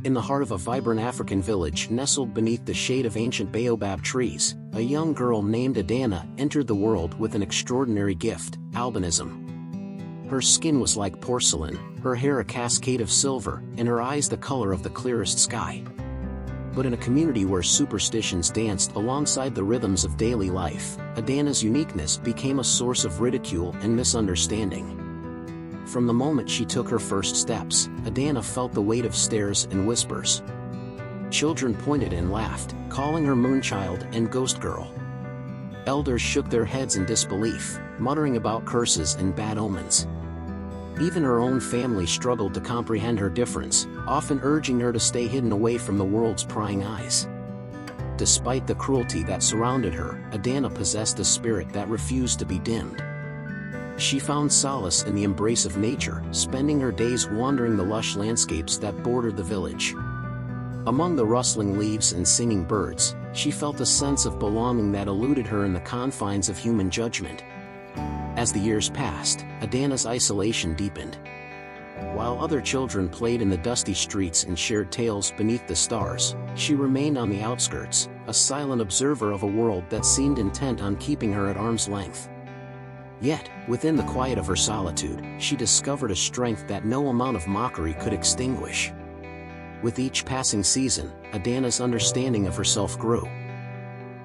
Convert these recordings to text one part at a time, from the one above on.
In the heart of a vibrant African village nestled beneath the shade of ancient baobab trees, a young girl named Adanna entered the world with an extraordinary gift: albinism. Her skin was like porcelain, her hair a cascade of silver, and her eyes the color of the clearest sky. But in a community where superstitions danced alongside the rhythms of daily life, Adanna's uniqueness became a source of ridicule and misunderstanding. From the moment she took her first steps, Adanna felt the weight of stares and whispers. Children pointed and laughed, calling her moonchild and ghost girl. Elders shook their heads in disbelief, muttering about curses and bad omens. Even her own family struggled to comprehend her difference, often urging her to stay hidden away from the world's prying eyes. Despite the cruelty that surrounded her, Adanna possessed a spirit that refused to be dimmed. She found solace in the embrace of nature, spending her days wandering the lush landscapes that bordered the village. Among the rustling leaves and singing birds, she felt a sense of belonging that eluded her in the confines of human judgment. As the years passed, Adanna's isolation deepened. While other children played in the dusty streets and shared tales beneath the stars, she remained on the outskirts, a silent observer of a world that seemed intent on keeping her at arm's length. Yet, within the quiet of her solitude, she discovered a strength that no amount of mockery could extinguish. With each passing season, Adanna's understanding of herself grew.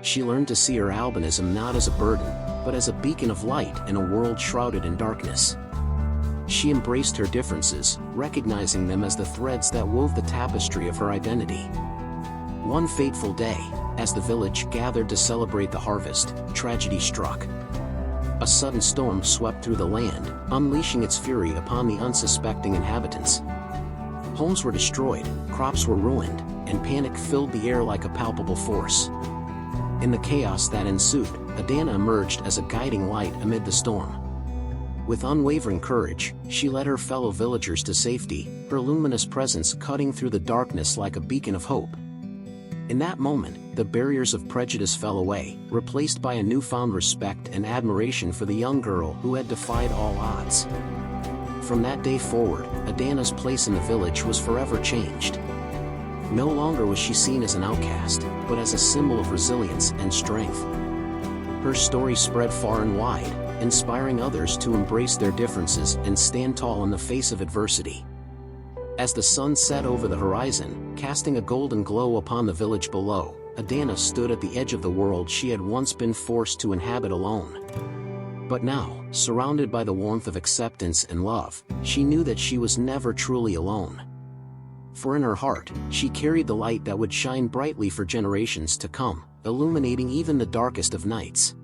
She learned to see her albinism not as a burden, but as a beacon of light in a world shrouded in darkness. She embraced her differences, recognizing them as the threads that wove the tapestry of her identity. One fateful day, as the village gathered to celebrate the harvest, tragedy struck. A sudden storm swept through the land, unleashing its fury upon the unsuspecting inhabitants. Homes were destroyed, crops were ruined, and panic filled the air like a palpable force. In the chaos that ensued, Adanna emerged as a guiding light amid the storm. With unwavering courage, she led her fellow villagers to safety, her luminous presence cutting through the darkness like a beacon of hope. In that moment, the barriers of prejudice fell away, replaced by a newfound respect and admiration for the young girl who had defied all odds. From that day forward, Adanna's place in the village was forever changed. No longer was she seen as an outcast, but as a symbol of resilience and strength. Her story spread far and wide, inspiring others to embrace their differences and stand tall in the face of adversity. As the sun set over the horizon, casting a golden glow upon the village below, Adanna stood at the edge of the world she had once been forced to inhabit alone. But now, surrounded by the warmth of acceptance and love, she knew that she was never truly alone. For in her heart, she carried the light that would shine brightly for generations to come, illuminating even the darkest of nights.